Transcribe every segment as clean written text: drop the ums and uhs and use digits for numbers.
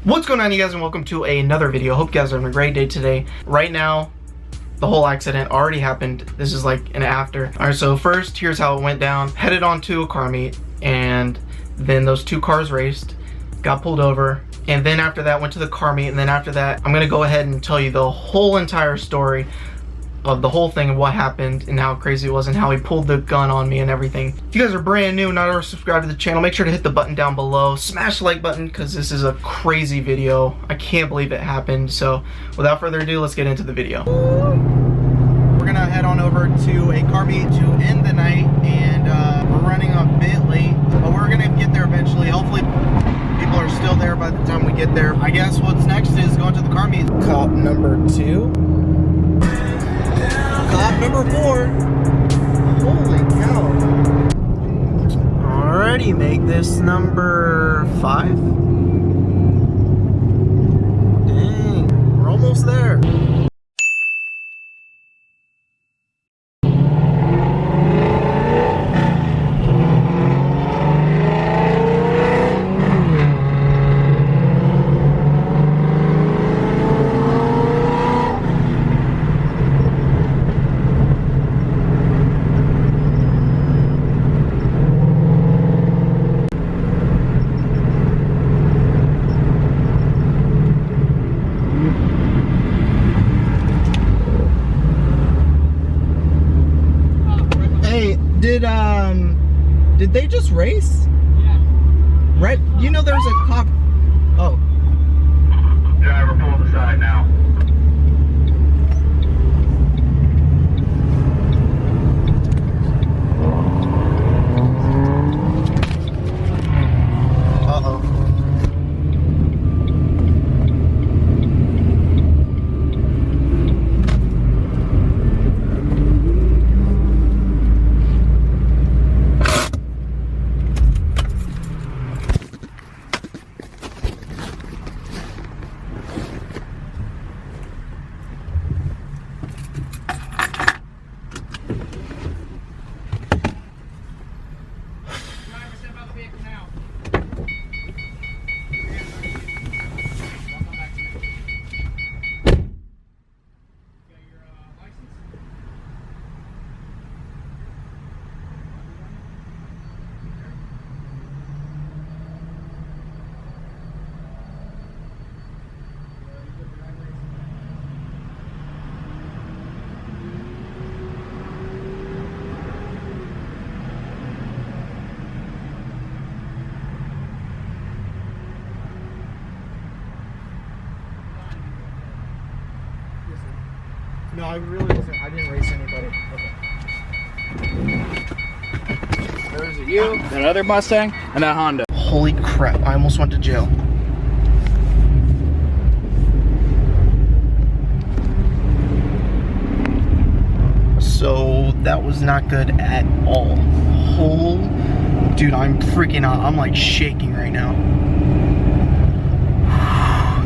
What's going on, you guys, and welcome to another video. Hope you guys are having a great day today. Right now, the whole accident already happened. This is like an after. All right, so first, here's how it went down. Headed onto a car meet, and then those two cars raced, got pulled over, and then after that, went to the car meet, and then after that, I'm gonna go ahead and tell you the whole entire story of the whole thing and what happened and how crazy it was and how he pulled the gun on me and everything. If you guys are brand new and not already subscribed to the channel, make sure to hit the button down below. Smash the like button because this is a crazy video. I can't believe it happened. So without further ado, let's get into the video. We're gonna head on over to a car meet to end the night, and we're running a bit late, but we're gonna get there eventually. Hopefully people are still there by the time we get there. I guess what's next is going to the car meet. Cop number 2. Cop number 4. Holy cow. Alrighty, make this number 5. Dang, we're almost there. Did they just race? Yeah. Right? You know there's a cop. Oh. Driver, pull to the side now. Uh-oh. No, I really wasn't. I didn't race anybody. Okay. There's you, that other Mustang, and that Honda. Holy crap, I almost went to jail. So that was not good at all. Dude, I'm freaking out. I'm like shaking right now.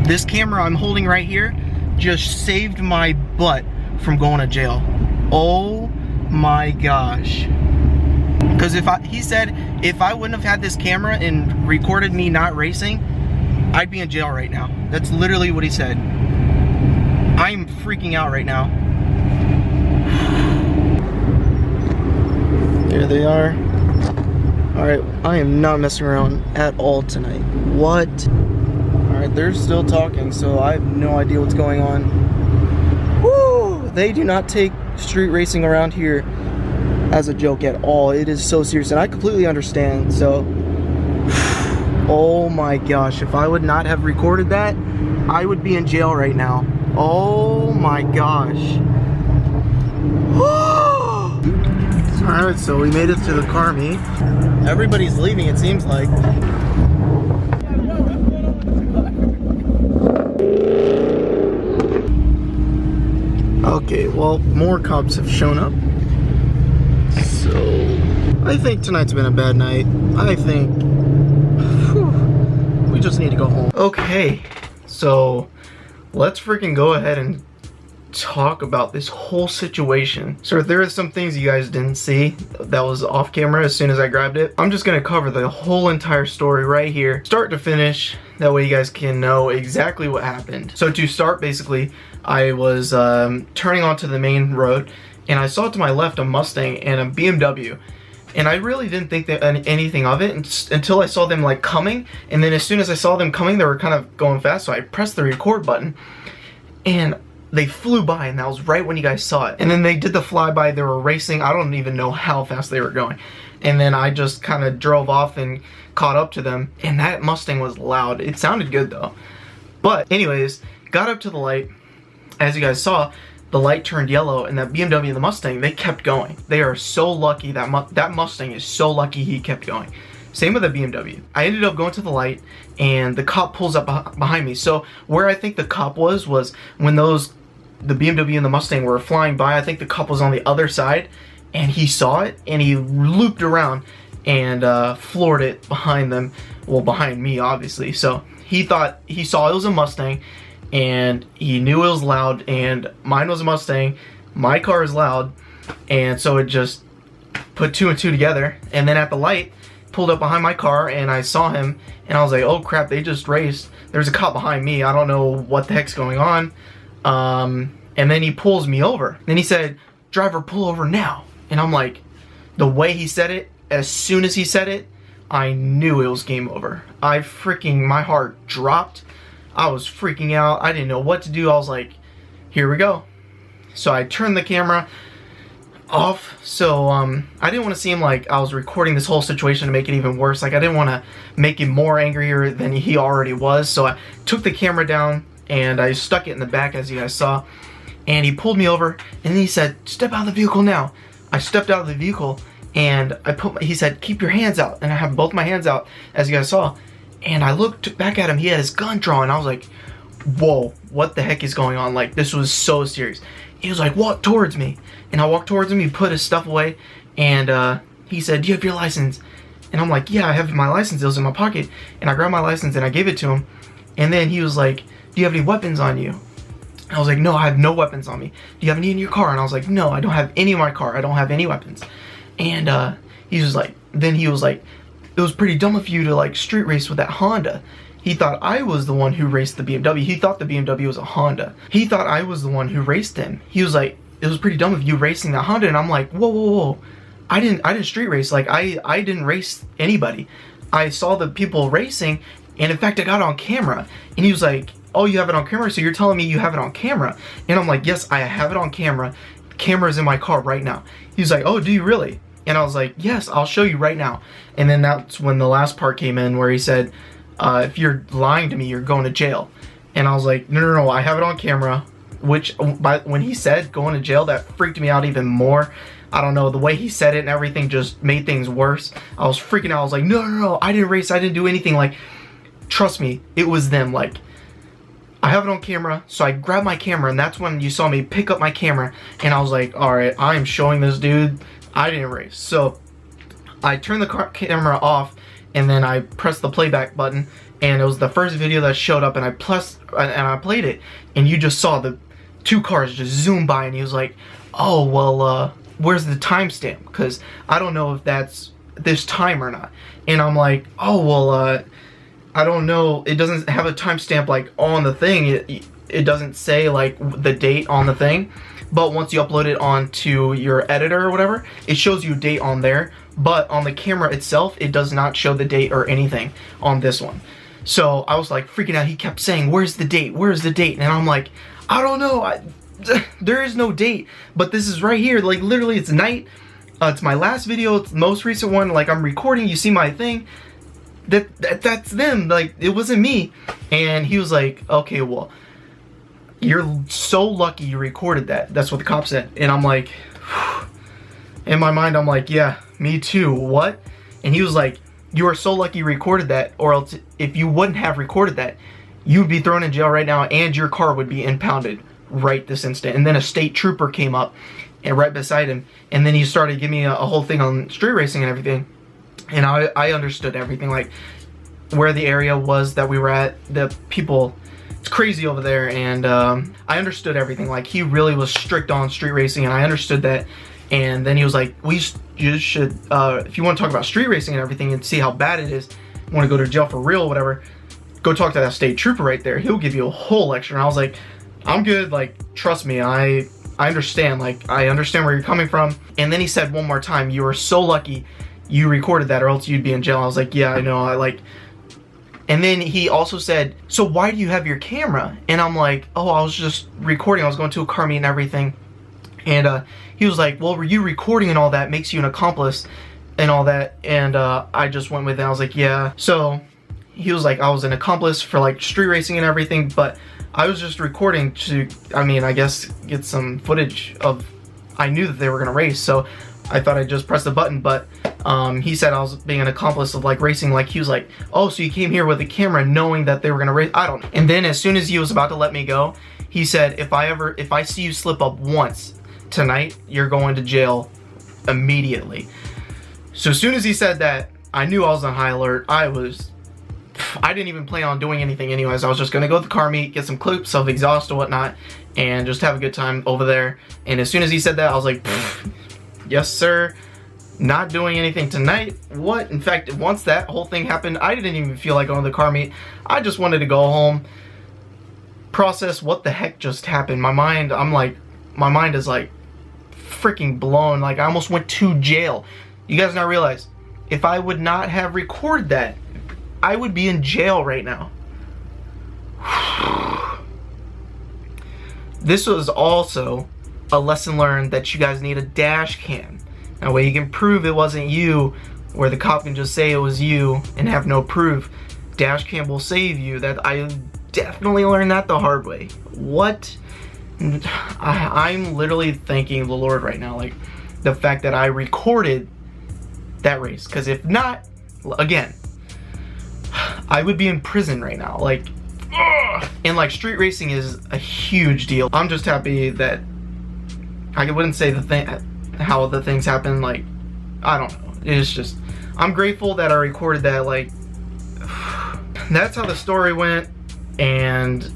This camera I'm holding right here just saved my butt from going to jail. Oh my gosh. Because he said if I wouldn't have had this camera and recorded me not racing, I'd be in jail right now. That's literally what he said. I'm freaking out right now. There they are. Alright, I am not messing around at all tonight. What? Alright, they're still talking, so I have no idea what's going on. Woo! They do not take street racing around here as a joke at all. It is so serious, and I completely understand, so... Oh my gosh, if I would not have recorded that, I would be in jail right now. Oh my gosh. Alright, so we made it to the car meet. Everybody's leaving, it seems like. Okay, well, more cops have shown up. So, I think tonight's been a bad night. I think we just need to go home. Okay, so let's freaking go ahead and talk about this whole situation. So there are some things you guys didn't see that was off camera as soon as I grabbed it. I'm just gonna cover the whole entire story right here, start to finish. That way you guys can know exactly what happened. So to start, basically, I was turning onto the main road, and I saw to my left a Mustang and a BMW. And I really didn't think that anything of it until I saw them like coming. And then as soon as I saw them coming, they were kind of going fast. So I pressed the record button and they flew by, and that was right when you guys saw it. And then they did the flyby. They were racing. I don't even know how fast they were going. And then I just kind of drove off and caught up to them. And that Mustang was loud. It sounded good though. But anyways, got up to the light. As you guys saw, the light turned yellow, and that BMW and the Mustang, they kept going. They are so lucky. That Mustang is so lucky he kept going. Same with the BMW. I ended up going to the light, and the cop pulls up behind me. So where I think the cop was when the BMW and the Mustang were flying by. I think the cop was on the other side, and he saw it, and he looped around and floored it behind them. Well, behind me, obviously. So he thought he saw it was a Mustang, and he knew it was loud, and mine was a Mustang, my car is loud, and so it just put 2 and 2 together. And then at the light, pulled up behind my car, and I saw him, and I was like, oh crap, they just raced. There's a cop behind me, I don't know what the heck's going on. And then he pulls me over. Then he said, driver, pull over now. And I'm like, the way he said it, as soon as he said it, I knew it was game over. My heart dropped. I was freaking out. I didn't know what to do. I was like, here we go. So I turned the camera off. So I didn't want to seem like I was recording this whole situation to make it even worse. Like, I didn't want to make him more angrier than he already was. So I took the camera down and I stuck it in the back, as you guys saw. And he pulled me over, and then he said, step out of the vehicle now. I stepped out of the vehicle, and he said, keep your hands out. And I have both my hands out, as you guys saw. And I looked back at him. He had his gun drawn. I was like, whoa, what the heck is going on? Like, this was so serious. He was like, walk towards me. And I walked towards him. He put his stuff away. And he said, do you have your license? And I'm like, yeah, I have my license. It was in my pocket. And I grabbed my license and I gave it to him. And then he was like, do you have any weapons on you? And I was like, no, I have no weapons on me. Do you have any in your car? And I was like, no, I don't have any in my car. I don't have any weapons. And he was like, it was pretty dumb of you to like street race with that Honda. He thought I was the one who raced the BMW. He thought the BMW was a Honda. He thought I was the one who raced him. He was like, it was pretty dumb of you racing that Honda. And I'm like, whoa, whoa, whoa. I didn't street race. Like, I didn't race anybody. I saw the people racing, and in fact, I got it on camera. And he was like, oh, you have it on camera? So you're telling me you have it on camera? And I'm like, yes, I have it on camera. The camera's in my car right now. He's like, oh, do you really? And I was like, yes, I'll show you right now. And then that's when the last part came in, where he said, if you're lying to me, you're going to jail. And I was like, no, no, no, I have it on camera. Which, when he said going to jail, that freaked me out even more. I don't know, the way he said it and everything just made things worse. I was freaking out. I was like, no, no, no, I didn't race. I didn't do anything. Like, trust me, it was them. Like, I have it on camera. So I grabbed my camera, and that's when you saw me pick up my camera. And I was like, all right, I am showing this dude I didn't race. So I turned the camera off, and then I pressed the playback button, and it was the first video that showed up, and I played it, and you just saw the 2 cars just zoom by, and he was like, oh, well, where's the timestamp? Because I don't know if that's this time or not. And I'm like, oh, well, I don't know. It doesn't have a timestamp like on the thing. It doesn't say like the date on the thing. But once you upload it onto your editor or whatever, it shows you a date on there. But on the camera itself, it does not show the date or anything on this one. So I was like freaking out. He kept saying, where's the date? Where's the date? And I'm like, I don't know. There is no date. But this is right here. Like, literally, it's night. It's my last video. It's the most recent one. Like, I'm recording. You see my thing. That's them. Like, it wasn't me. And he was like, okay, well, you're so lucky you recorded that. That's what the cop said. And I'm like, in my mind, I'm like, yeah, me too. What? And he was like, you are so lucky you recorded that, or else if you wouldn't have recorded that, you'd be thrown in jail right now, and your car would be impounded right this instant. And then a state trooper came up and right beside him, and then he started giving me a whole thing on street racing and everything. And I understood everything, like where the area was that we were at, the people. It's crazy over there, and I understood everything. Like, he really was strict on street racing, and I understood that. And then he was like, you should, if you want to talk about street racing and everything and see how bad it is, want to go to jail for real, whatever, go talk to that state trooper right there. He'll give you a whole lecture. And I was like, I'm good, like, trust me, I understand, like, I understand where you're coming from. And then he said one more time, you are so lucky you recorded that or else you'd be in jail. I was like, yeah, I know, and then he also said, so why do you have your camera? And I'm like, oh, I was just recording. I was going to a car meet and everything. And he was like, well, were you recording and all that makes you an accomplice and all that? And I just went with it. I was like, yeah. So he was like, I was an accomplice for like street racing and everything, but I was just recording to, I mean, I guess get some footage of, I knew that they were gonna race, so I thought I'd just press the button. But he said I was being an accomplice of like racing. Like he was like, oh, so you came here with a camera knowing that they were gonna race? I don't know. And then as soon as he was about to let me go, he said, if I see you slip up once tonight, you're going to jail immediately. So as soon as he said that, I knew I was on high alert. I didn't even plan on doing anything anyways. I was just gonna go to the car meet, get some clips of exhaust or whatnot, and just have a good time over there. And as soon as he said that, I was like, yes sir, not doing anything tonight. What? In fact, once that whole thing happened, I didn't even feel like going to the car meet. I just wanted to go home, process what the heck just happened. My mind is like freaking blown. Like I almost went to jail. You guys not realize, if I would not have recorded that, I would be in jail right now. This was also a lesson learned that you guys need a dash cam. That way you can prove it wasn't you, where the cop can just say it was you and have no proof. Dash cam will save you. That I definitely learned that the hard way. What? I'm literally thanking the Lord right now, like the fact that I recorded that race, because if not, again, I would be in prison right now. Like, and like street racing is a huge deal. I'm just happy that I wouldn't say how the things happen. Like, I don't know. It's just, I'm grateful that I recorded that. Like, that's how the story went. And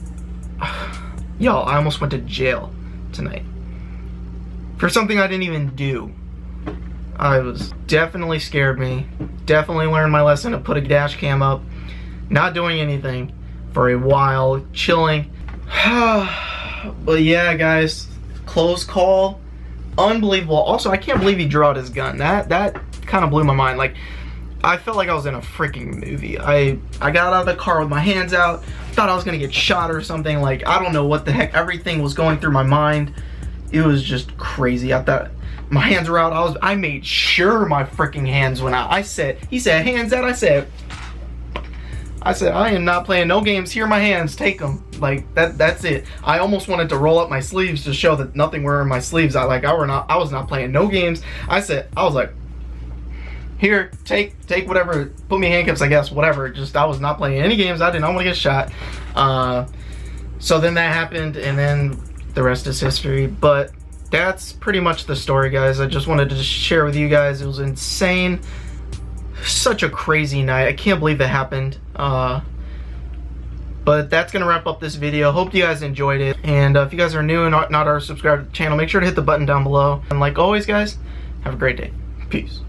y'all, I almost went to jail tonight for something I didn't even do. I was definitely scared me. Definitely learned my lesson to put a dash cam up. Not doing anything for a while, chilling. But yeah, guys, close call. Unbelievable. Also, I can't believe he drew out his gun. That kind of blew my mind. Like, I felt like I was in a freaking movie. I got out of the car with my hands out, thought I was gonna get shot or something. Like, I don't know what the heck. Everything was going through my mind. It was just crazy. I thought my hands were out. I made sure my freaking hands went out. He said, hands out. I said, I am not playing no games. Here are my hands, take them. Like, that's it. I almost wanted to roll up my sleeves to show that nothing were in my sleeves. I was not playing no games. I was like, here, take whatever, put me in handcuffs, I guess, whatever. Just, I was not playing any games. I did not want to get shot. So then that happened, and then the rest is history. But that's pretty much the story, guys. I just wanted to share with you guys. It was insane. Such a crazy night. I can't believe it happened. But that's gonna wrap up this video. Hope you guys enjoyed it. And if you guys are new and not already subscribed to the channel, make sure to hit the button down below. And like always, guys, have a great day. Peace.